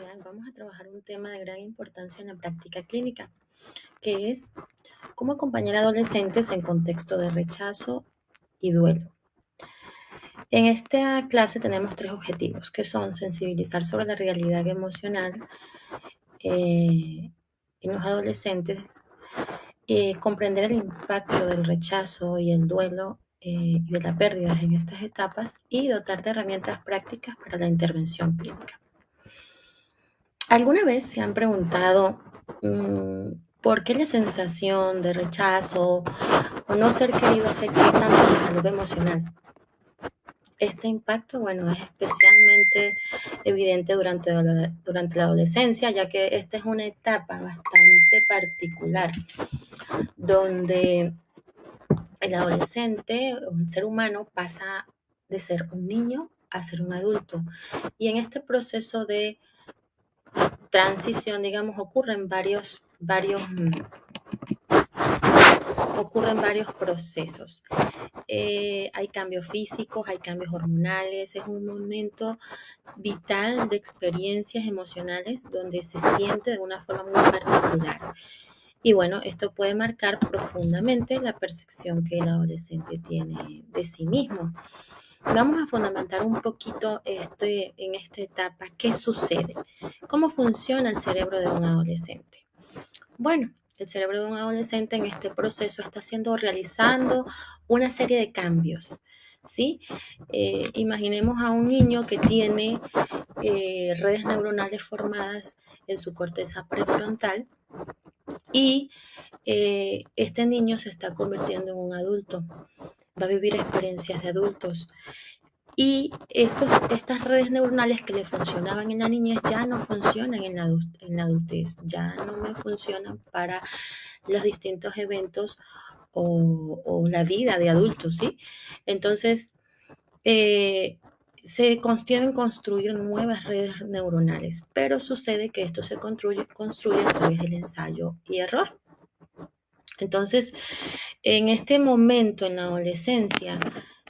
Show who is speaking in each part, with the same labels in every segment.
Speaker 1: oportunidad vamos a trabajar un tema de gran importancia en la práctica clínica, que es cómo acompañar a adolescentes en contexto de rechazo y duelo. En esta clase tenemos tres objetivos, que son sensibilizar sobre la realidad emocional en los adolescentes, comprender el impacto del rechazo y el duelo y de la pérdida en estas etapas y dotar de herramientas prácticas para la intervención clínica. ¿Alguna vez se han preguntado por qué la sensación de rechazo o no ser querido afecta tanto la salud emocional? Este impacto, bueno, es especialmente evidente durante la adolescencia, ya que esta es una etapa bastante particular, donde el adolescente o el ser humano pasa de ser un niño a ser un adulto. Y en este proceso de transición, digamos, ocurren varios procesos. Hay cambios físicos, hay cambios hormonales, es un momento vital de experiencias emocionales donde se siente de una forma muy particular. Y bueno, esto puede marcar profundamente la percepción que el adolescente tiene de sí mismo. Vamos a fundamentar un poquito en esta etapa qué sucede, cómo funciona el cerebro de un adolescente. Bueno, el cerebro de un adolescente en este proceso está realizando una serie de cambios, ¿sí? Imaginemos a un niño que tiene redes neuronales formadas en su corteza prefrontal y este niño se está convirtiendo en un adulto, va a vivir experiencias de adultos. Y estas redes neuronales que le funcionaban en la niñez ya no funcionan en la adultez, ya no me funcionan para los distintos eventos o la vida de adultos, ¿sí? Entonces, se deben construir nuevas redes neuronales, pero sucede que esto se construye a través del ensayo y error. Entonces, en este momento, en la adolescencia,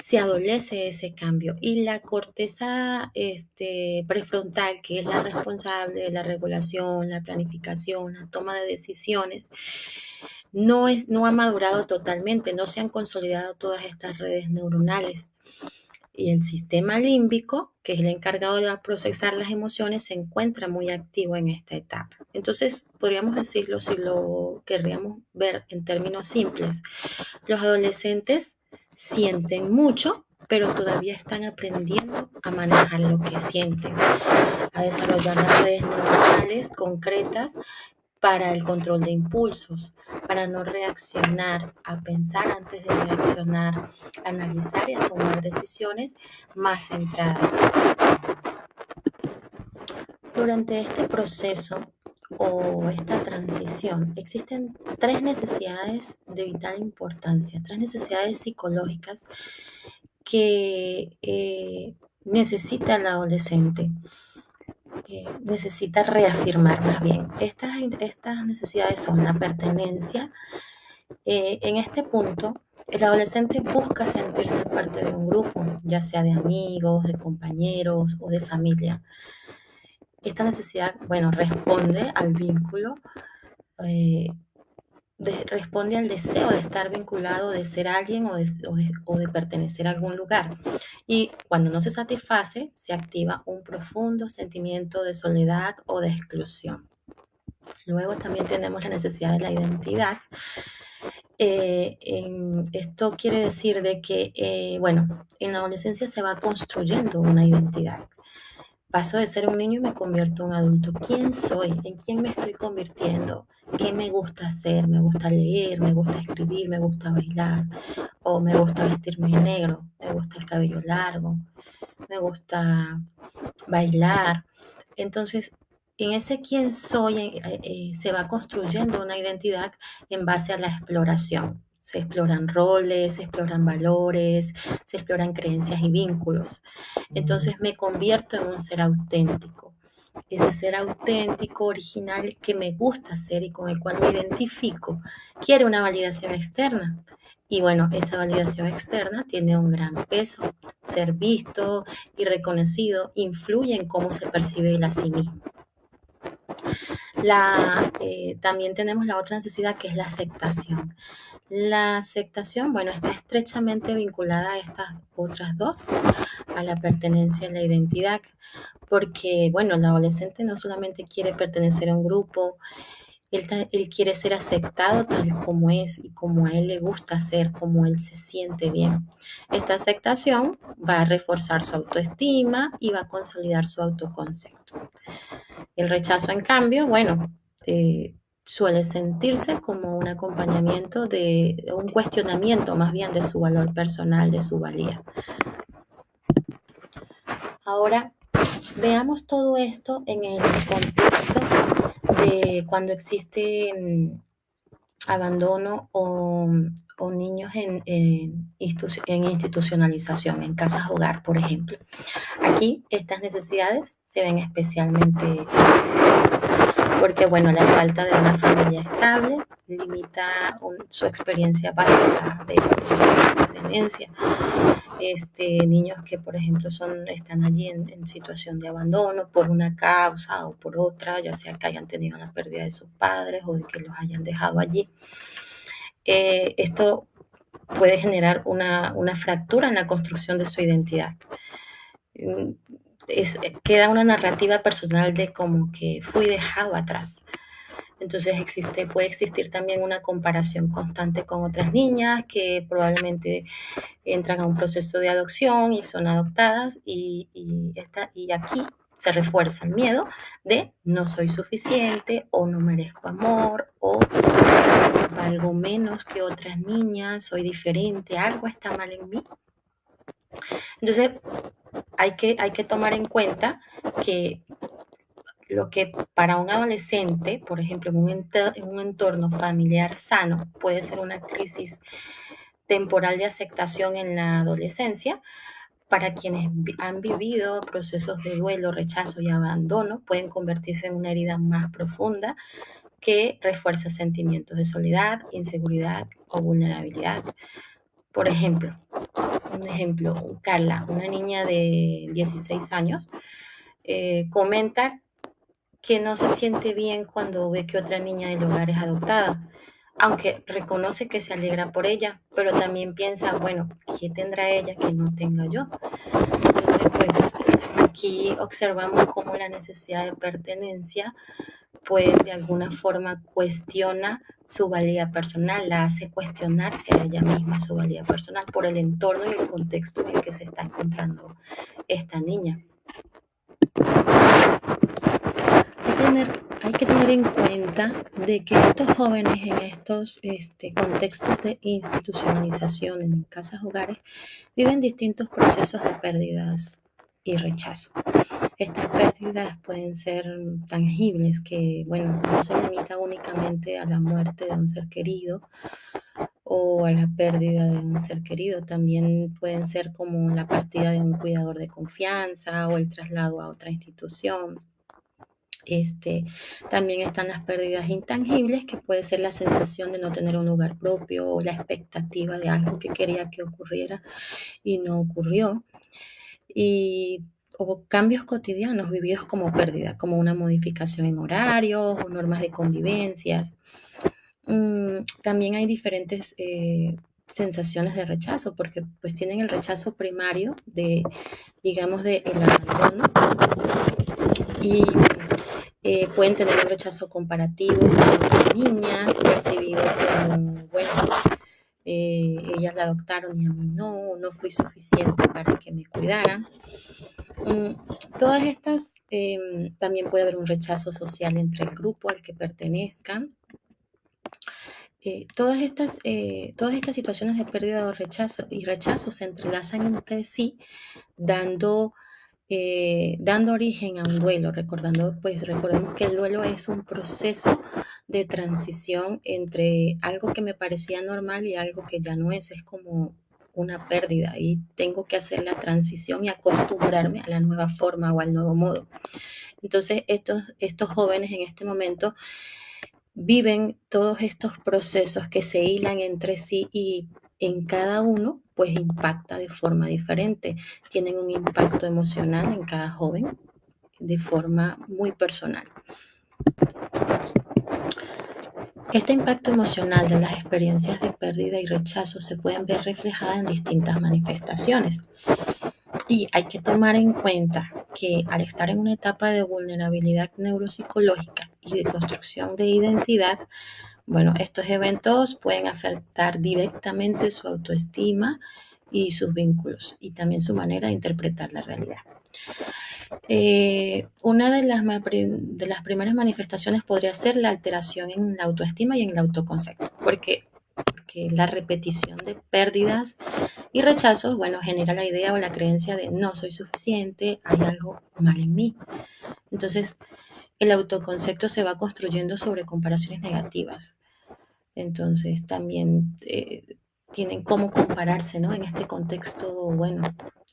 Speaker 1: se adolece ese cambio y la corteza prefrontal, que es la responsable de la regulación, la planificación, la toma de decisiones, no ha madurado totalmente, no se han consolidado todas estas redes neuronales. Y el sistema límbico, que es el encargado de procesar las emociones, se encuentra muy activo en esta etapa. Entonces, podríamos decirlo, si lo querríamos ver en términos simples, los adolescentes sienten mucho, pero todavía están aprendiendo a manejar lo que sienten, a desarrollar las redes neuronales concretas para el control de impulsos, para no reaccionar, a pensar antes de reaccionar, a analizar y a tomar decisiones más centradas. Durante este proceso o esta transición existen tres necesidades de vital importancia, tres necesidades psicológicas que necesita el adolescente. Necesita reafirmar más bien. Estas necesidades son la pertenencia. En este punto, el adolescente busca sentirse parte de un grupo, ya sea de amigos, de compañeros o de familia. Esta necesidad, responde al vínculo, responde al deseo de estar vinculado, de ser alguien o de pertenecer a algún lugar. Y cuando no se satisface, se activa un profundo sentimiento de soledad o de exclusión. Luego también tenemos la necesidad de la identidad. Esto quiere decir de que, en la adolescencia se va construyendo una identidad. Paso de ser un niño y me convierto en un adulto. ¿Quién soy? ¿En quién me estoy convirtiendo? ¿Qué me gusta hacer? ¿Me gusta leer? ¿Me gusta escribir? ¿Me gusta bailar? ¿O me gusta vestirme de negro? ¿Me gusta el cabello largo? ¿Me gusta bailar? Entonces, en ese quién soy se va construyendo una identidad en base a la exploración. Se exploran roles, se exploran valores, se exploran creencias y vínculos. Entonces me convierto en un ser auténtico. Ese ser auténtico, original, que me gusta ser y con el cual me identifico, quiere una validación externa. Y bueno, esa validación externa tiene un gran peso. Ser visto y reconocido influye en cómo se percibe él a sí mismo. También tenemos la otra necesidad, que es la aceptación. La aceptación, bueno, está estrechamente vinculada a estas otras dos, a la pertenencia y la identidad, porque, bueno, el adolescente no solamente quiere pertenecer a un grupo, él quiere ser aceptado tal como es y como a él le gusta ser, como él se siente bien. Esta aceptación va a reforzar su autoestima y va a consolidar su autoconcepto. El rechazo, en cambio, bueno, suele sentirse como un acompañamiento de un cuestionamiento más bien de su valor personal, de su valía. Ahora, veamos todo esto en el contexto de cuando existe abandono o niños en institucionalización, en casas hogar, por ejemplo. Aquí estas necesidades se ven especialmente porque, bueno, la falta de una familia estable limita su experiencia básica de pertenencia. Niños que, por ejemplo, están allí en situación de abandono por una causa o por otra, ya sea que hayan tenido la pérdida de sus padres o de que los hayan dejado allí. Esto puede generar una fractura en la construcción de su identidad. Queda una narrativa personal de como que fui dejado atrás. Entonces puede existir también una comparación constante con otras niñas que probablemente entran a un proceso de adopción y son adoptadas y aquí se refuerza el miedo de no soy suficiente o no merezco amor o valgo menos que otras niñas, soy diferente, algo está mal en mí. Entonces hay que tomar en cuenta que lo que para un adolescente, por ejemplo, en un entorno familiar sano, puede ser una crisis temporal de aceptación en la adolescencia, para quienes han vivido procesos de duelo, rechazo y abandono, pueden convertirse en una herida más profunda que refuerza sentimientos de soledad, inseguridad o vulnerabilidad. Por ejemplo, Carla, una niña de 16 años, comenta que no se siente bien cuando ve que otra niña del hogar es adoptada, aunque reconoce que se alegra por ella, pero también piensa, bueno, ¿qué tendrá ella que no tenga yo? Entonces, pues aquí observamos cómo la necesidad de pertenencia, pues de alguna forma cuestiona su valía personal, la hace cuestionarse a ella misma su valía personal por el entorno y el contexto en el que se está encontrando esta niña. Hay que tener en cuenta de que estos jóvenes en estos contextos de institucionalización en casas hogares viven distintos procesos de pérdidas y rechazo. Estas pérdidas pueden ser tangibles, que, bueno, no se limita únicamente a la muerte de un ser querido o a la pérdida de un ser querido. También pueden ser como la partida de un cuidador de confianza o el traslado a otra institución. También están las pérdidas intangibles, que puede ser la sensación de no tener un lugar propio o la expectativa de algo que quería que ocurriera y no ocurrió. O cambios cotidianos vividos como pérdida, como una modificación en horarios o normas de convivencias. También hay diferentes sensaciones de rechazo, porque pues tienen el rechazo primario de, digamos, de el abandono, y pueden tener un rechazo comparativo con otras niñas, percibido como, bueno, ellas la adoptaron y a mí no fui suficiente para que me cuidaran. Todas estas, también puede haber un rechazo social entre el grupo al que pertenezcan. Todas estas situaciones de pérdida o rechazo se entrelazan entre sí, dando origen a un duelo. Recordemos que el duelo es un proceso de transición entre algo que me parecía normal y algo que ya no es como una pérdida, y tengo que hacer la transición y acostumbrarme a la nueva forma o al nuevo modo. Entonces, estos jóvenes en este momento viven todos estos procesos que se hilan entre sí, y en cada uno pues impacta de forma diferente. Tienen un impacto emocional en cada joven de forma muy personal. Este impacto emocional de las experiencias de pérdida y rechazo se pueden ver reflejadas en distintas manifestaciones. Y hay que tomar en cuenta que al estar en una etapa de vulnerabilidad neuropsicológica y de construcción de identidad, bueno, estos eventos pueden afectar directamente su autoestima y sus vínculos y también su manera de interpretar la realidad. Una de las primeras manifestaciones podría ser la alteración en la autoestima y en el autoconcepto, porque la repetición de pérdidas y rechazos, bueno, genera la idea o la creencia de no soy suficiente, hay algo mal en mí. Entonces, el autoconcepto se va construyendo sobre comparaciones negativas. Entonces, también tienen cómo compararse, ¿no? En este contexto, bueno,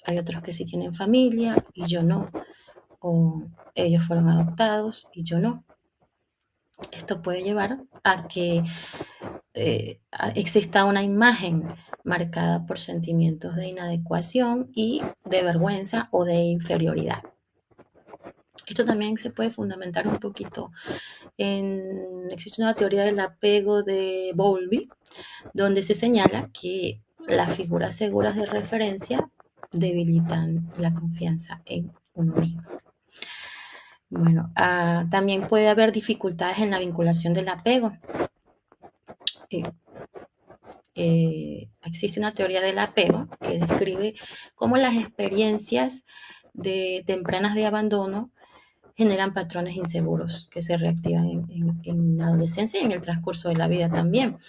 Speaker 1: hay otros que sí tienen familia y yo no, o ellos fueron adoptados y yo no. Esto puede llevar a que exista una imagen marcada por sentimientos de inadecuación y de vergüenza o de inferioridad. Esto también se puede fundamentar un poquito existe una teoría del apego de Bowlby, donde se señala que las figuras seguras de referencia debilitan la confianza en uno mismo. Bueno, también puede haber dificultades en la vinculación del apego. Existe una teoría del apego que describe cómo las experiencias tempranas de abandono generan patrones inseguros que se reactivan en la adolescencia y en el transcurso de la vida también.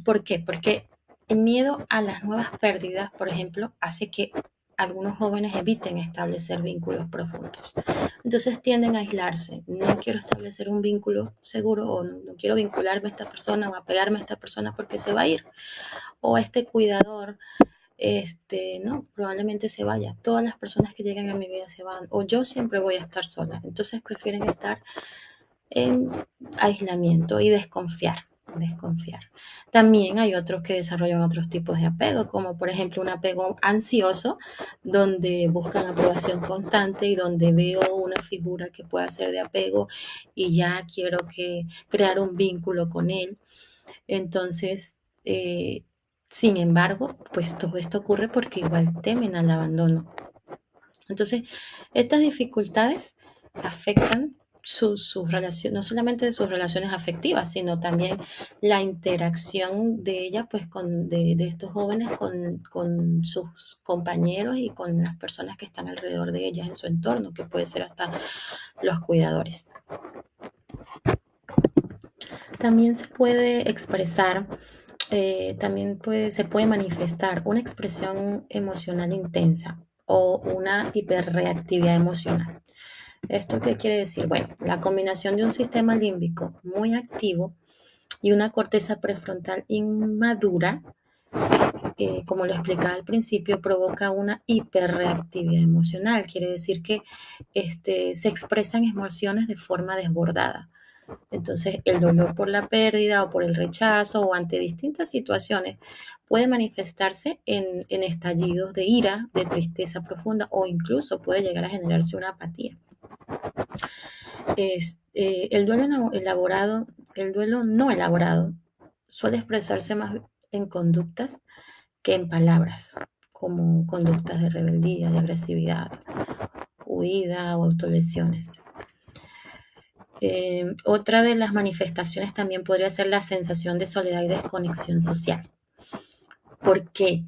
Speaker 1: ¿Por qué? Porque el miedo a las nuevas pérdidas, por ejemplo, hace que algunos jóvenes eviten establecer vínculos profundos. Entonces tienden a aislarse. No quiero establecer un vínculo seguro o no quiero vincularme a esta persona o apegarme a esta persona porque se va a ir. O este cuidador, no, probablemente se vaya. Todas las personas que llegan a mi vida se van. O yo siempre voy a estar sola. Entonces prefieren estar en aislamiento y desconfiar. También hay otros que desarrollan otros tipos de apego, como por ejemplo un apego ansioso, donde buscan aprobación constante y donde veo una figura que pueda ser de apego y ya quiero crear un vínculo con él. Entonces, sin embargo, pues todo esto ocurre porque igual temen al abandono. Entonces, estas dificultades afectan sus relaciones, no solamente sus relaciones afectivas, sino también la interacción de ella, pues, de estos jóvenes con sus compañeros y con las personas que están alrededor de ellas en su entorno, que puede ser hasta los cuidadores. También se puede expresar, se puede manifestar una expresión emocional intensa o una hiperreactividad emocional. ¿Esto qué quiere decir? Bueno, la combinación de un sistema límbico muy activo y una corteza prefrontal inmadura, como lo explicaba al principio, provoca una hiperreactividad emocional. Quiere decir que se expresan emociones de forma desbordada. Entonces, el dolor por la pérdida o por el rechazo o ante distintas situaciones puede manifestarse en estallidos de ira, de tristeza profunda o incluso puede llegar a generarse una apatía. El duelo no elaborado suele expresarse más en conductas que en palabras, como conductas de rebeldía, de agresividad, huida o autolesiones. Otra de las manifestaciones también podría ser la sensación de soledad y desconexión social. Porque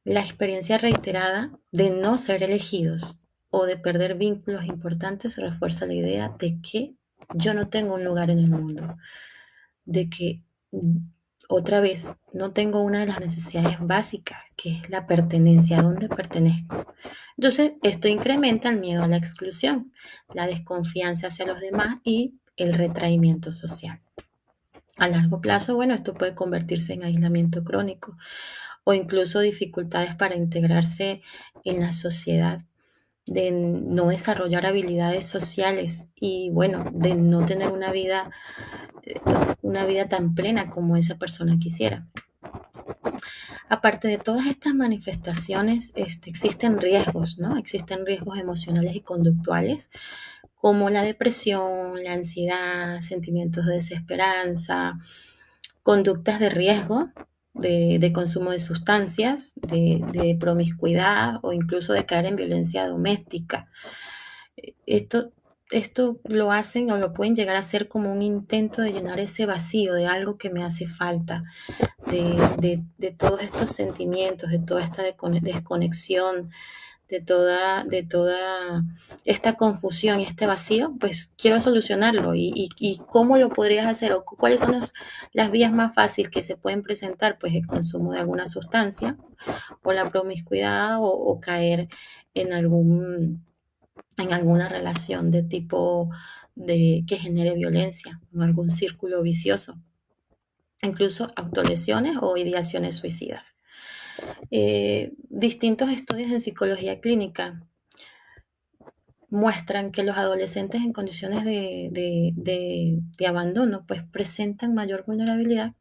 Speaker 1: la experiencia reiterada de no ser elegidos o de perder vínculos importantes refuerza la idea de que yo no tengo un lugar en el mundo, de que otra vez no tengo una de las necesidades básicas, que es la pertenencia, a dónde pertenezco. Entonces, esto incrementa el miedo a la exclusión, la desconfianza hacia los demás y el retraimiento social. A largo plazo, bueno, esto puede convertirse en aislamiento crónico o incluso dificultades para integrarse en la sociedad, de no desarrollar habilidades sociales y, bueno, de no tener una vida tan plena como esa persona quisiera. Aparte de todas estas manifestaciones, existen riesgos, ¿no? Existen riesgos emocionales y conductuales, como la depresión, la ansiedad, sentimientos de desesperanza, conductas de riesgo de consumo de sustancias, de promiscuidad o incluso de caer en violencia doméstica. Esto, esto lo hacen o lo pueden llegar a hacer como un intento de llenar ese vacío de algo que me hace falta, de todos estos sentimientos, de toda esta desconexión, de toda esta confusión y este vacío, pues quiero solucionarlo. ¿Y cómo lo podrías hacer? ¿O cuáles son las vías más fáciles que se pueden presentar? Pues el consumo de alguna sustancia o la promiscuidad o caer en alguna relación de tipo que genere violencia, en algún círculo vicioso, incluso autolesiones o ideaciones suicidas. Distintos estudios en psicología clínica muestran que los adolescentes en condiciones de abandono pues presentan mayor vulnerabilidad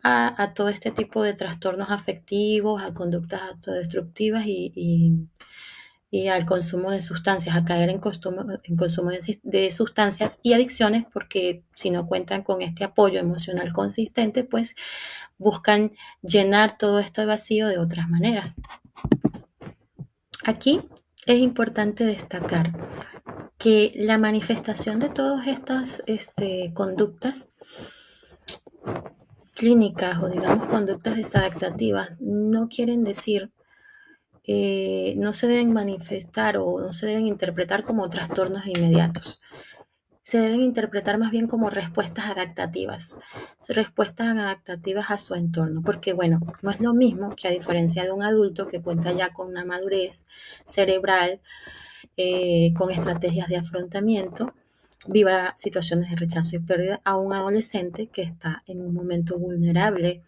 Speaker 1: a todo este tipo de trastornos afectivos, a conductas autodestructivas y al consumo de sustancias, a caer en consumo de sustancias y adicciones, porque si no cuentan con este apoyo emocional consistente, pues buscan llenar todo este vacío de otras maneras. Aquí es importante destacar que la manifestación de todas estas conductas clínicas o digamos conductas desadaptativas no quieren decir, no se deben manifestar o no se deben interpretar como trastornos inmediatos. Se deben interpretar más bien como respuestas adaptativas a su entorno, porque bueno, no es lo mismo que a diferencia de un adulto que cuenta ya con una madurez cerebral, con estrategias de afrontamiento, viva situaciones de rechazo y pérdida, a un adolescente que está en un momento vulnerable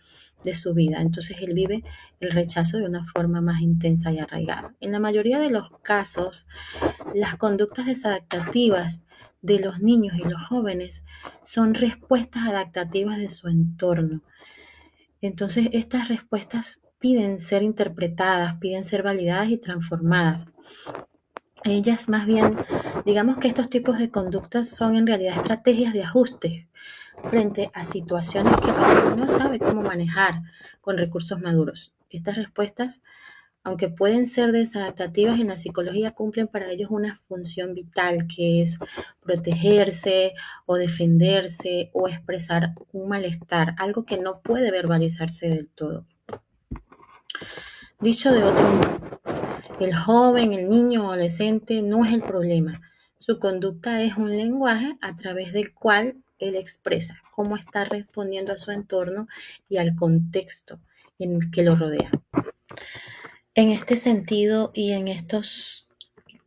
Speaker 1: de su vida. Entonces él vive el rechazo de una forma más intensa y arraigada. En la mayoría de los casos, las conductas desadaptativas de los niños y los jóvenes son respuestas adaptativas de su entorno. Entonces estas respuestas piden ser interpretadas, piden ser validadas y transformadas. Ellas más bien, digamos que estos tipos de conductas son en realidad estrategias de ajuste frente a situaciones que el joven no sabe cómo manejar con recursos maduros. Estas respuestas, aunque pueden ser desadaptativas en la psicología, cumplen para ellos una función vital que es protegerse o defenderse o expresar un malestar, algo que no puede verbalizarse del todo. Dicho de otro modo, el joven, el niño o adolescente no es el problema. Su conducta es un lenguaje a través del cual él expresa cómo está respondiendo a su entorno y al contexto en el que lo rodea. En este sentido y en estos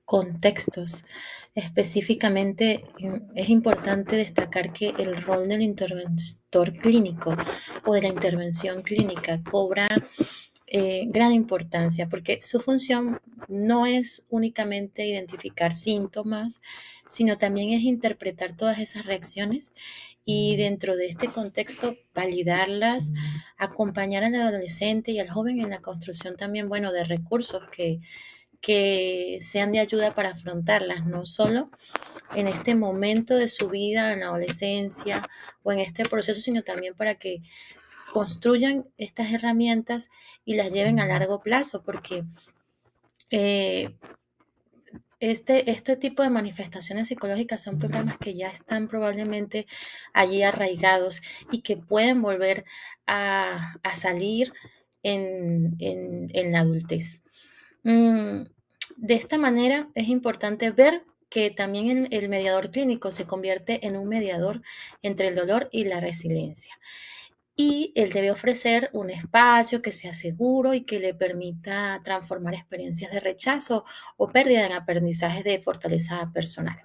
Speaker 1: contextos, específicamente es importante destacar que el rol del interventor clínico o de la intervención clínica cobra gran importancia porque su función no es únicamente identificar síntomas, sino también es interpretar todas esas reacciones y dentro de este contexto validarlas, acompañar al adolescente y al joven en la construcción también, bueno, de recursos que sean de ayuda para afrontarlas, no solo en este momento de su vida, en la adolescencia o en este proceso, sino también para que construyan estas herramientas y las lleven a largo plazo, porque este tipo de manifestaciones psicológicas son problemas que ya están probablemente allí arraigados y que pueden volver a salir en la adultez. De esta manera es importante ver que también el mediador clínico se convierte en un mediador entre el dolor y la resiliencia. Y él debe ofrecer un espacio que sea seguro y que le permita transformar experiencias de rechazo o pérdida en aprendizajes de fortaleza personal.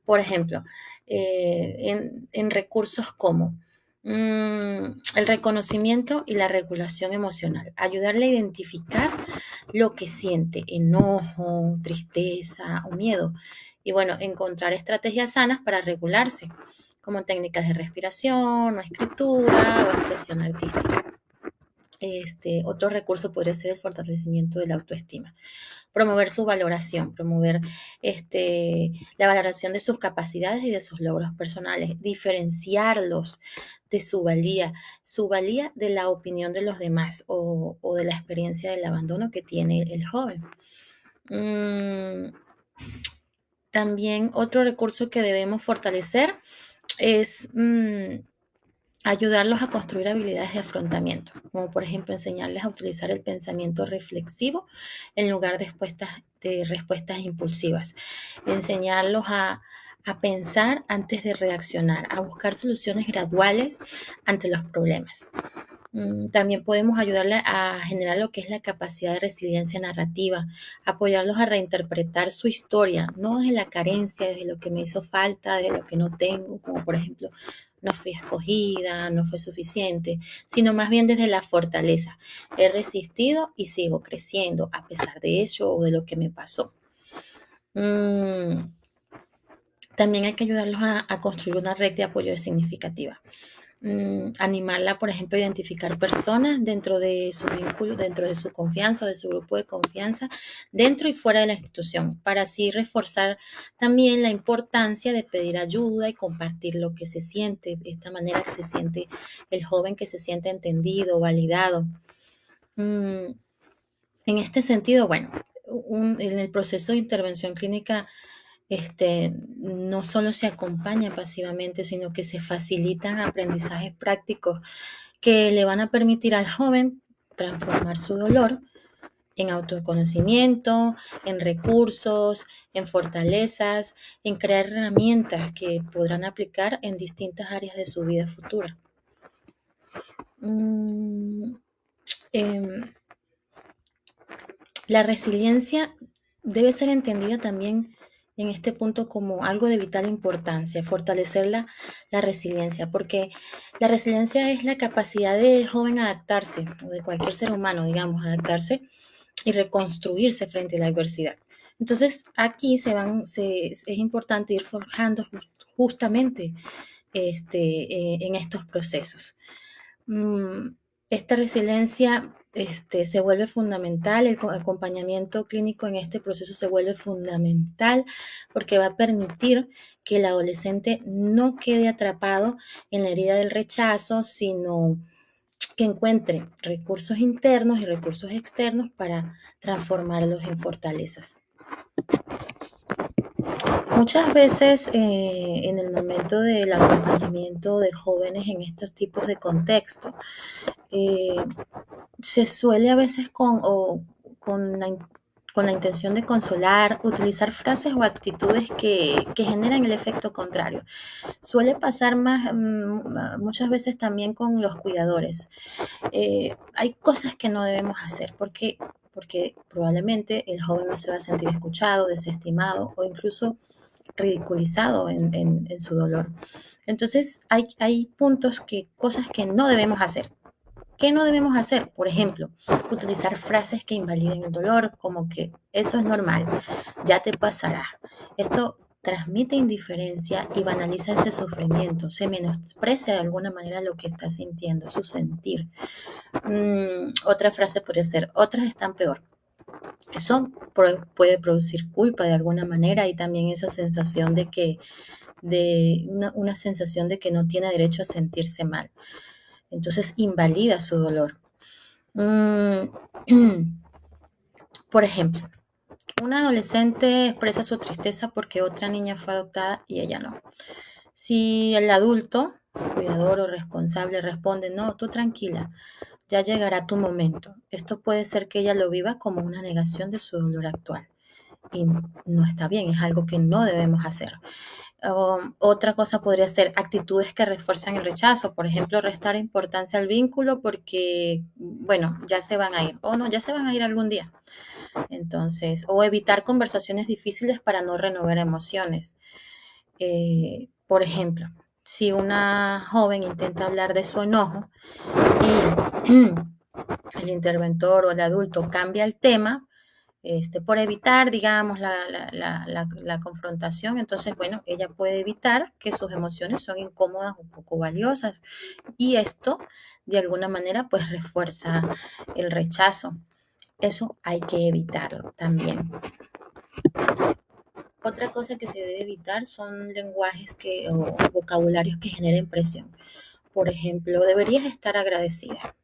Speaker 1: Por ejemplo, en recursos como el reconocimiento y la regulación emocional, ayudarle a identificar lo que siente, enojo, tristeza o miedo. Y bueno, encontrar estrategias sanas para regularse, como técnicas de respiración o escritura o expresión artística. Otro recurso podría ser el fortalecimiento de la autoestima. Promover su valoración, promover la valoración de sus capacidades y de sus logros personales, diferenciarlos de su valía de la opinión de los demás o de la experiencia del abandono que tiene el joven. También otro recurso que debemos fortalecer es ayudarlos a construir habilidades de afrontamiento, como por ejemplo enseñarles a utilizar el pensamiento reflexivo en lugar de respuestas impulsivas, enseñarlos a pensar antes de reaccionar, a buscar soluciones graduales ante los problemas. También podemos ayudarle a generar lo que es la capacidad de resiliencia narrativa, apoyarlos a reinterpretar su historia, no desde la carencia, desde lo que me hizo falta, desde lo que no tengo, como por ejemplo, no fui escogida, no fue suficiente, sino más bien desde la fortaleza. He resistido y sigo creciendo a pesar de eso o de lo que me pasó. También hay que ayudarlos a construir una red de apoyo significativa. Animarla, por ejemplo, a identificar personas dentro de su vínculo, dentro de su confianza o de su grupo de confianza, dentro y fuera de la institución, para así reforzar también la importancia de pedir ayuda y compartir lo que se siente. De esta manera se siente el joven que se siente entendido, validado. En este sentido, bueno, en el proceso de intervención clínica no solo se acompaña pasivamente, sino que se facilitan aprendizajes prácticos que le van a permitir al joven transformar su dolor en autoconocimiento, en recursos, en fortalezas, en crear herramientas que podrán aplicar en distintas áreas de su vida futura. La resiliencia debe ser entendida también en este punto como algo de vital importancia, fortalecer la resiliencia, porque la resiliencia es la capacidad del joven adaptarse, o de cualquier ser humano, digamos, adaptarse y reconstruirse frente a la adversidad. Entonces, aquí es importante ir forjando justamente en estos procesos. Esta resiliencia se vuelve fundamental, el acompañamiento clínico en este proceso se vuelve fundamental porque va a permitir que el adolescente no quede atrapado en la herida del rechazo, sino que encuentre recursos internos y recursos externos para transformarlos en fortalezas. Muchas veces en el momento del acompañamiento de jóvenes en estos tipos de contextos, se suele a veces con la intención de consolar, utilizar frases o actitudes que generan el efecto contrario. Suele pasar muchas veces también con los cuidadores. Hay cosas que no debemos hacer porque probablemente el joven no se va a sentir escuchado, desestimado o incluso ridiculizado en su dolor. Entonces hay cosas que no debemos hacer. ¿Qué no debemos hacer? Por ejemplo, utilizar frases que invaliden el dolor, como que eso es normal, ya te pasará. Esto transmite indiferencia y banaliza ese sufrimiento, se menosprecia de alguna manera lo que está sintiendo, su sentir. Otra frase podría ser, otras están peor. Eso puede producir culpa de alguna manera y también esa sensación una sensación de que no tiene derecho a sentirse mal. Entonces invalida su dolor. Por ejemplo, una adolescente expresa su tristeza porque otra niña fue adoptada y ella no. Si el adulto, cuidador o responsable responde, no, tú tranquila, ya llegará tu momento. Esto puede ser que ella lo viva como una negación de su dolor actual. Y no está bien, es algo que no debemos hacer. Otra cosa podría ser actitudes que refuerzan el rechazo, por ejemplo, restar importancia al vínculo porque, bueno, ya se van a ir, o no, ya se van a ir algún día. Entonces, o evitar conversaciones difíciles para no renovar emociones. Por ejemplo, si una joven intenta hablar de su enojo y el interventor o el adulto cambia el tema, por evitar, digamos, la confrontación. Entonces, bueno, ella puede evitar que sus emociones son incómodas o poco valiosas. Y esto, de alguna manera, pues refuerza el rechazo. Eso hay que evitarlo también. Otra cosa que se debe evitar son lenguajes o vocabularios que generen presión. Por ejemplo, deberías estar agradecida.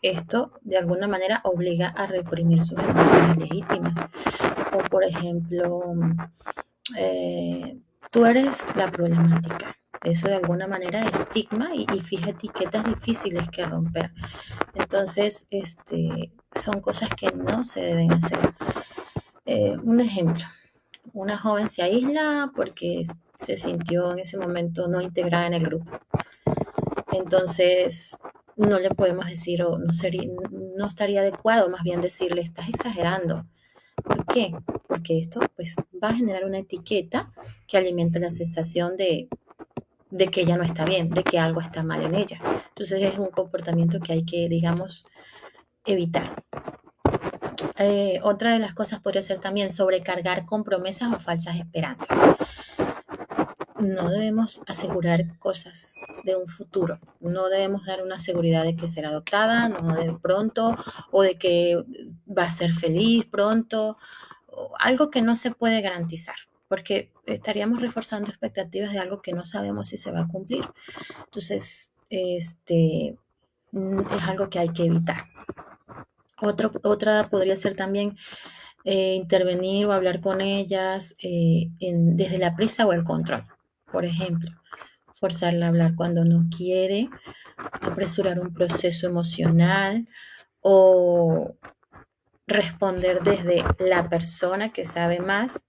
Speaker 1: Esto de alguna manera obliga a reprimir sus emociones legítimas. O por ejemplo, tú eres la problemática. Eso de alguna manera estigma y fija etiquetas difíciles que romper. Entonces, son cosas que no se deben hacer. Un ejemplo, una joven se aísla porque se sintió en ese momento no integrada en el grupo. Entonces, no le podemos decir, o no estaría adecuado más bien decirle, estás exagerando. ¿Por qué? Porque esto pues va a generar una etiqueta que alimenta la sensación de que ella no está bien, de que algo está mal en ella. Entonces es un comportamiento que hay que, digamos, evitar. Otra de las cosas podría ser también sobrecargar con promesas o falsas esperanzas. No debemos asegurar cosas de un futuro, no debemos dar una seguridad de que será adoptada, no de pronto, o de que va a ser feliz pronto, o algo que no se puede garantizar, porque estaríamos reforzando expectativas de algo que no sabemos si se va a cumplir. Entonces, es algo que hay que evitar. Otra podría ser también intervenir o hablar con ellas desde la prisa o el control. Por ejemplo, forzarla a hablar cuando no quiere, apresurar un proceso emocional o responder desde la persona que sabe más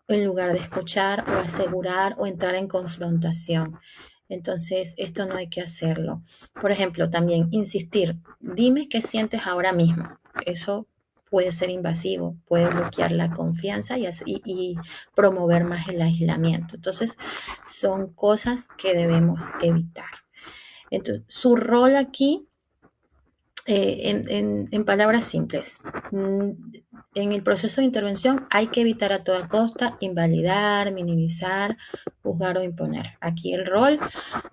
Speaker 1: en lugar de escuchar o asegurar o entrar en confrontación. Entonces, esto no hay que hacerlo. Por ejemplo, también insistir, dime qué sientes ahora mismo. Eso puede ser invasivo, puede bloquear la confianza y promover más el aislamiento. Entonces, son cosas que debemos evitar. Entonces, su rol aquí, en palabras simples, en el proceso de intervención hay que evitar a toda costa invalidar, minimizar, juzgar o imponer. Aquí el rol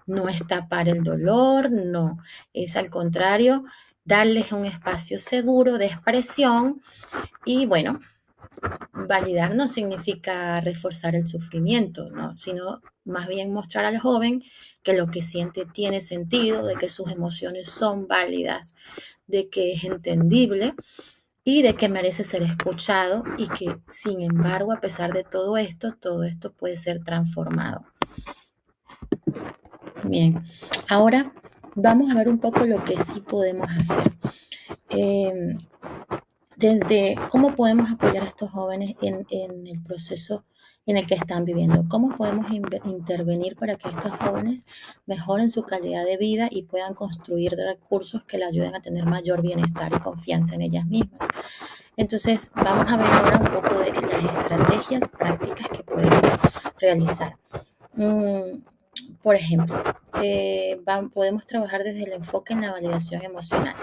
Speaker 1: no es tapar el dolor, no, es al contrario, darles un espacio seguro de expresión y bueno, validar no significa reforzar el sufrimiento, ¿no? Sino más bien mostrar al joven que lo que siente tiene sentido, de que sus emociones son válidas, de que es entendible y de que merece ser escuchado y que, sin embargo, a pesar de todo esto puede ser transformado. Bien, ahora vamos a ver un poco lo que sí podemos hacer. Desde cómo podemos apoyar a estos jóvenes en el proceso en el que están viviendo, cómo podemos intervenir para que estos jóvenes mejoren su calidad de vida y puedan construir recursos que les ayuden a tener mayor bienestar y confianza en ellas mismas. Entonces, vamos a ver ahora un poco de las estrategias prácticas que pueden realizar. Por ejemplo, podemos trabajar desde el enfoque en la validación emocional.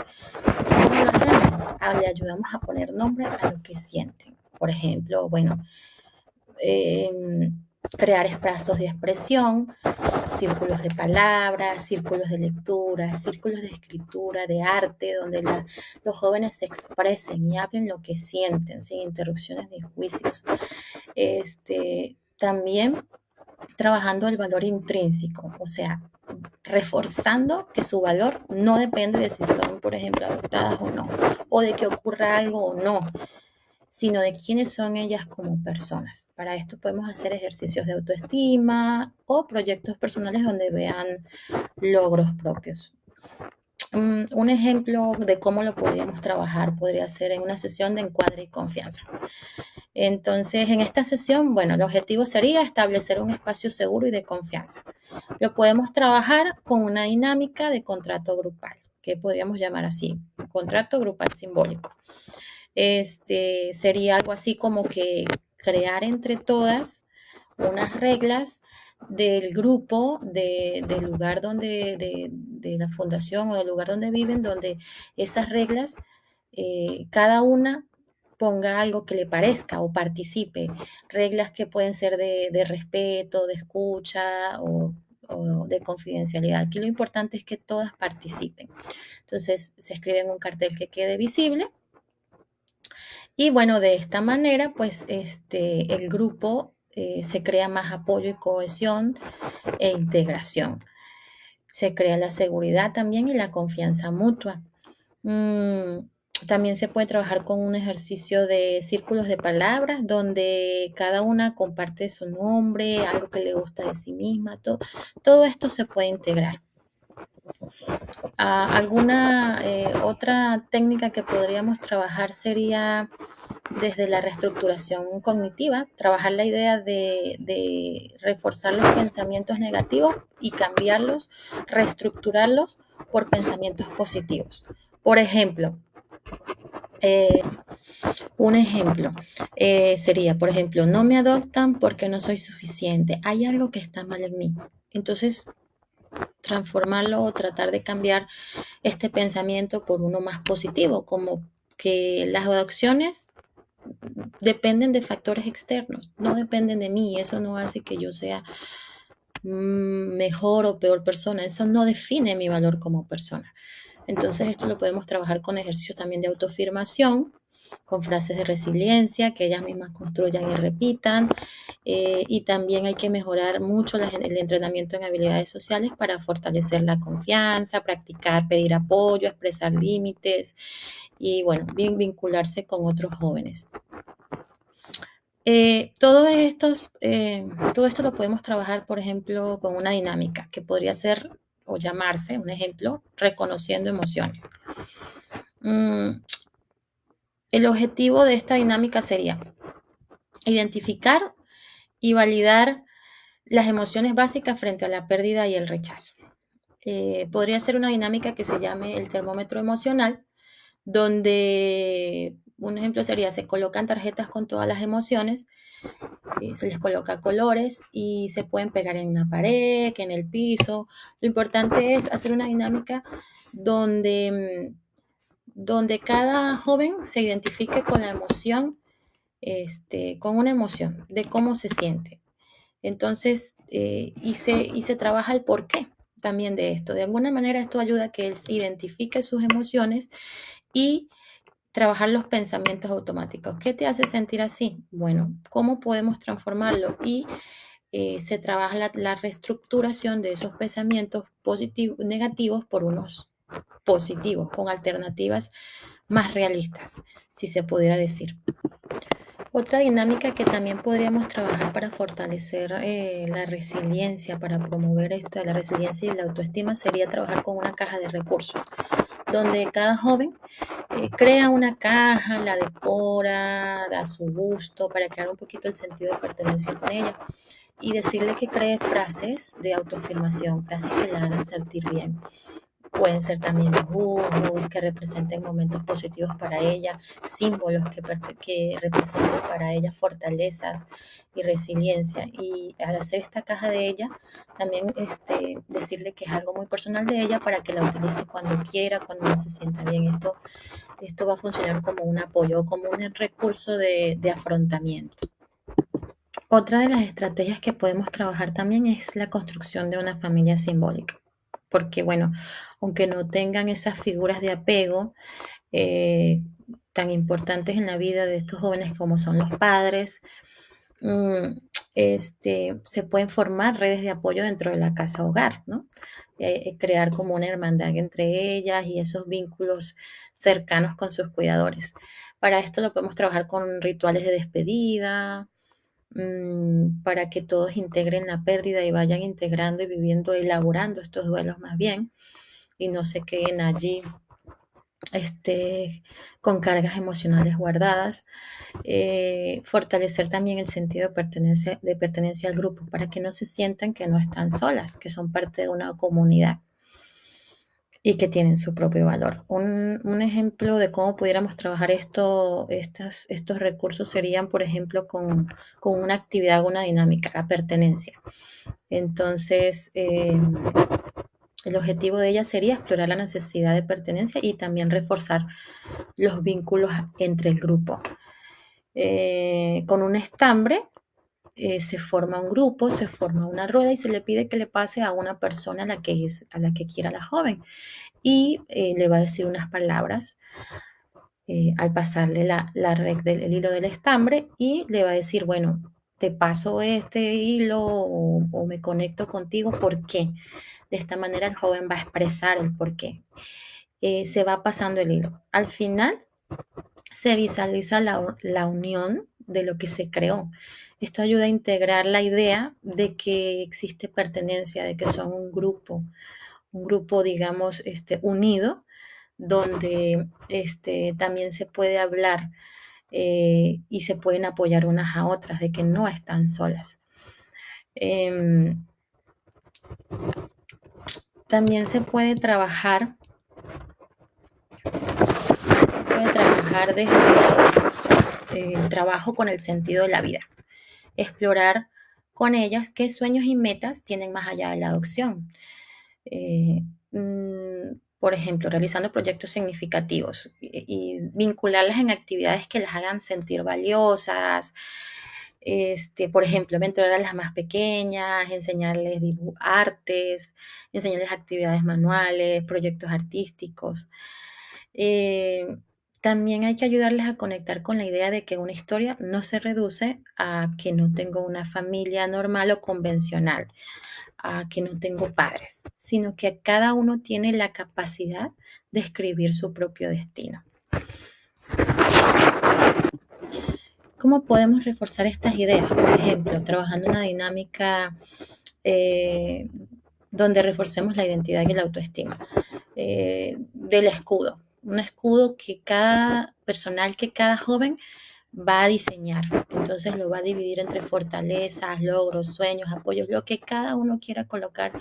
Speaker 1: ¿Cómo lo hacemos? Le ayudamos a poner nombre a lo que sienten. Por ejemplo, bueno, crear espacios de expresión, círculos de palabras, círculos de lectura, círculos de escritura, de arte, donde los jóvenes se expresen y hablen lo que sienten, sin interrupciones ni juicios. También trabajando el valor intrínseco, o sea, reforzando que su valor no depende de si son, por ejemplo, adoptadas o no, o de que ocurra algo o no, sino de quiénes son ellas como personas. Para esto podemos hacer ejercicios de autoestima o proyectos personales donde vean logros propios. Un ejemplo de cómo lo podríamos trabajar podría ser en una sesión de encuadre y confianza. Entonces, en esta sesión, bueno, el objetivo sería establecer un espacio seguro y de confianza. Lo podemos trabajar con una dinámica de contrato grupal, que podríamos llamar así, contrato grupal simbólico. Sería algo así como que crear entre todas unas reglas del grupo, del lugar donde, de la fundación o del lugar donde viven, donde esas reglas, cada una ponga algo que le parezca o participe, reglas que pueden ser de respeto, de escucha o de confidencialidad. Aquí lo importante es que todas participen. Entonces se escribe en un cartel que quede visible y bueno, de esta manera pues el grupo se crea más apoyo y cohesión e integración. Se crea la seguridad también y la confianza mutua. Mm, También se puede trabajar con un ejercicio de círculos de palabras donde cada una comparte su nombre, algo que le gusta de sí misma, todo esto se puede integrar. Alguna otra técnica que podríamos trabajar sería desde la reestructuración cognitiva, trabajar la idea de reforzar los pensamientos negativos y cambiarlos, reestructurarlos por pensamientos positivos. Por ejemplo, eh, un ejemplo sería, por ejemplo, no me adoptan porque no soy suficiente. Hay algo que está mal en mí. Entonces, transformarlo o tratar de cambiar este pensamiento por uno más positivo, como que las adopciones dependen de factores externos, no dependen de mí. Eso no hace que yo sea mejor o peor persona. Eso no define mi valor como persona. Entonces, esto lo podemos trabajar con ejercicios también de autoafirmación, con frases de resiliencia que ellas mismas construyan y repitan. Y también hay que mejorar mucho el entrenamiento en habilidades sociales para fortalecer la confianza, practicar, pedir apoyo, expresar límites y, bueno, bien vincularse con otros jóvenes. Todo esto lo podemos trabajar, por ejemplo, con una dinámica que podría ser o llamarse, un ejemplo, reconociendo emociones. El objetivo de esta dinámica sería identificar y validar las emociones básicas frente a la pérdida y el rechazo. Podría ser una dinámica que se llame el termómetro emocional, donde un ejemplo sería, se colocan tarjetas con todas las emociones, se les coloca colores y se pueden pegar en una pared, que en el piso. Lo importante es hacer una dinámica donde cada joven se identifique con la emoción, con una emoción, de cómo se siente. Entonces, y se trabaja el porqué también de esto. De alguna manera esto ayuda a que él identifique sus emociones y trabajar los pensamientos automáticos. ¿Qué te hace sentir así? Bueno, ¿cómo podemos transformarlo? Y se trabaja la reestructuración de esos pensamientos positivos, negativos por unos positivos, con alternativas más realistas, si se pudiera decir. Otra dinámica que también podríamos trabajar para fortalecer la resiliencia, para promover la resiliencia y la autoestima, sería trabajar con una caja de recursos, donde cada joven crea una caja, la decora, da su gusto para crear un poquito el sentido de pertenencia con ella y decirle que cree frases de autoafirmación, frases que la hagan sentir bien. Pueden ser también dibujos que representen momentos positivos para ella, símbolos que representen para ella fortalezas y resiliencia. Y al hacer esta caja de ella, también decirle que es algo muy personal de ella para que la utilice cuando quiera, cuando no se sienta bien. Esto va a funcionar como un apoyo, como un recurso de afrontamiento. Otra de las estrategias que podemos trabajar también es la construcción de una familia simbólica, porque bueno, aunque no tengan esas figuras de apego eh, tan importantes en la vida de estos jóvenes como son los padres, mm, se pueden formar redes de apoyo dentro de la casa hogar, ¿no? Crear como una hermandad entre ellas y esos vínculos cercanos con sus cuidadores. Para esto lo podemos trabajar con rituales de despedida, para que todos integren la pérdida y vayan integrando y viviendo, elaborando estos duelos más bien, y no se queden allí con cargas emocionales guardadas. Fortalecer también el sentido de pertenencia al grupo para que no se sientan que no están solas, que son parte de una comunidad y que tienen su propio valor. Un ejemplo de cómo pudiéramos trabajar estos recursos serían, por ejemplo, con una actividad, una dinámica, la pertenencia. Entonces, El objetivo de ella sería explorar la necesidad de pertenencia y también reforzar los vínculos entre el grupo. Con un estambre se forma un grupo, se forma una rueda y se le pide que le pase a una persona a la que quiera la joven y le va a decir unas palabras al pasarle el hilo del estambre y le va a decir, bueno, te paso este hilo o me conecto contigo, ¿por qué? De esta manera el joven va a expresar el por qué. Se va pasando el hilo. Al final se visualiza la unión de lo que se creó. Esto ayuda a integrar la idea de que existe pertenencia, de que son un grupo digamos, unido, donde también se puede hablar y se pueden apoyar unas a otras, de que no están solas. Eh, también se puede trabajar desde el trabajo con el sentido de la vida, explorar con ellas qué sueños y metas tienen más allá de la adopción. Eh, por ejemplo, realizando proyectos significativos y vincularlas en actividades que las hagan sentir valiosas. Por ejemplo, mentorar a las más pequeñas, enseñarles artes, enseñarles actividades manuales, proyectos artísticos. Eh, También hay que ayudarles a conectar con la idea de que una historia no se reduce a que no tengo una familia normal o convencional, a que no tengo padres, sino que cada uno tiene la capacidad de escribir su propio destino. ¿Cómo podemos reforzar estas ideas? Por ejemplo, trabajando una dinámica eh, donde reforcemos la identidad y la autoestima. Del escudo. Un escudo que que cada joven va a diseñar. Entonces lo va a dividir entre fortalezas, logros, sueños, apoyos, lo que cada uno quiera colocar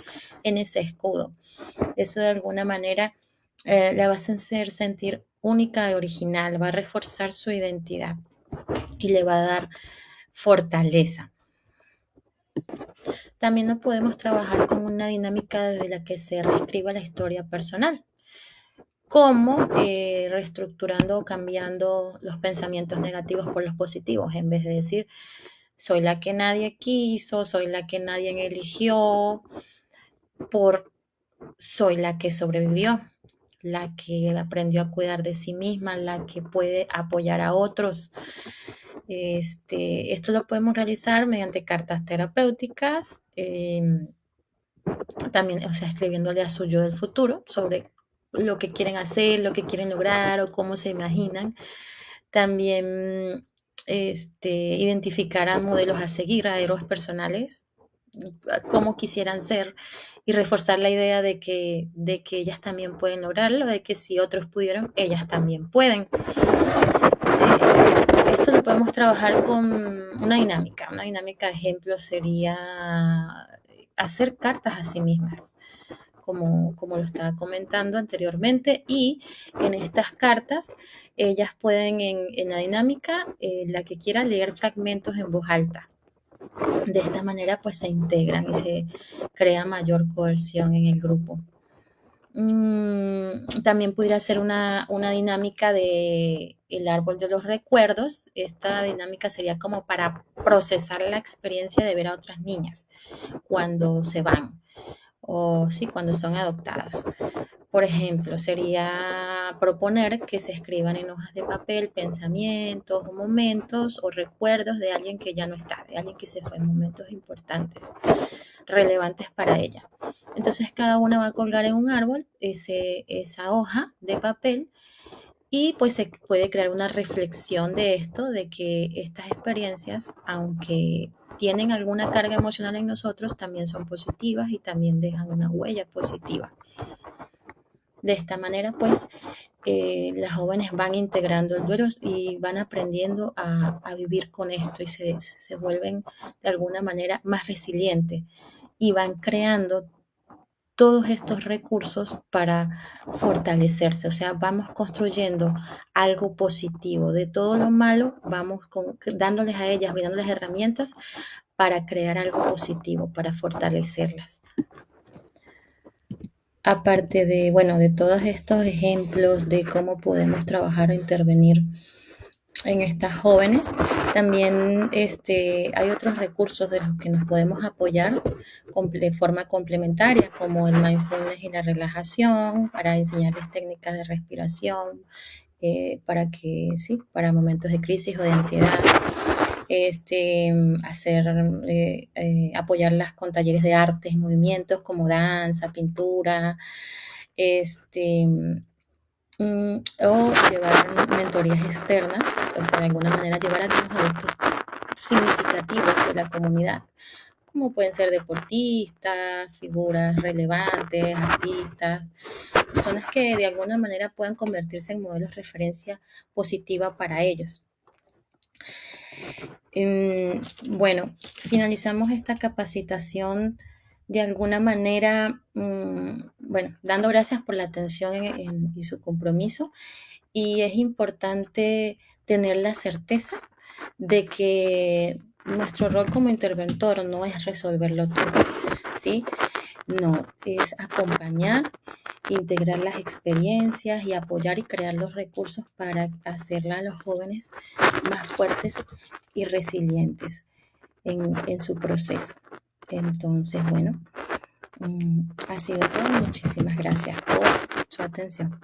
Speaker 1: en ese escudo. Eso de alguna manera la va a hacer sentir única y original, va a reforzar su identidad y le va a dar fortaleza. También no podemos trabajar con una dinámica desde la que se reescriba la historia personal, como reestructurando o cambiando los pensamientos negativos por los positivos, en vez de decir, soy la que nadie quiso, soy la que nadie eligió, por soy la que sobrevivió, la que aprendió a cuidar de sí misma, la que puede apoyar a otros. Esto lo podemos realizar mediante cartas terapéuticas, también, o sea, escribiéndole a su yo del futuro sobre lo que quieren hacer, lo que quieren lograr o cómo se imaginan. También identificar a modelos a seguir, a héroes personales, a cómo quisieran ser y reforzar la idea de que ellas también pueden lograrlo, de que si otros pudieron, ellas también pueden. Esto lo podemos trabajar con una dinámica. Una dinámica de ejemplo sería hacer cartas a sí mismas, como lo estaba comentando anteriormente, y en estas cartas ellas pueden en la dinámica, la que quiera, leer fragmentos en voz alta. De esta manera pues se integran y se crea mayor cohesión en el grupo. También pudiera ser una dinámica de el árbol de los recuerdos. Esta dinámica sería como para procesar la experiencia de ver a otras niñas cuando se van o sí, cuando son adoptadas. Por ejemplo, sería proponer que se escriban en hojas de papel pensamientos o momentos o recuerdos de alguien que ya no está, de alguien que se fue en momentos importantes, relevantes para ella. Entonces cada una va a colgar en un árbol esa hoja de papel y pues se puede crear una reflexión de esto, de que estas experiencias, aunque tienen alguna carga emocional en nosotros, también son positivas y también dejan una huella positiva. De esta manera, pues, las jóvenes van integrando el duelo y van aprendiendo a vivir con esto y se vuelven de alguna manera más resilientes y van creando todos estos recursos para fortalecerse. O sea, vamos construyendo algo positivo. De todo lo malo, vamos dándoles a ellas, brindándoles herramientas para crear algo positivo, para fortalecerlas. Aparte de, bueno, de todos estos ejemplos de cómo podemos trabajar o intervenir en estas jóvenes, también hay otros recursos de los que nos podemos apoyar de forma complementaria, como el mindfulness y la relajación, para enseñarles técnicas de respiración, para que, sí, para momentos de crisis o de ansiedad, hacer, apoyarlas con talleres de artes, movimientos como danza, pintura, este, o llevar mentorías externas, o sea, de alguna manera llevar a los adultos significativos de la comunidad, como pueden ser deportistas, figuras relevantes, artistas, personas que de alguna manera puedan convertirse en modelos de referencia positiva para ellos. Bueno, finalizamos esta capacitación de alguna manera, bueno, dando gracias por la atención y su compromiso. Y es importante tener la certeza de que nuestro rol como interventor no es resolverlo todo, ¿sí? No, es acompañar, integrar las experiencias y apoyar y crear los recursos para hacerla a los jóvenes más fuertes y resilientes en su proceso. Entonces, bueno, ha sido todo. Muchísimas gracias por su atención.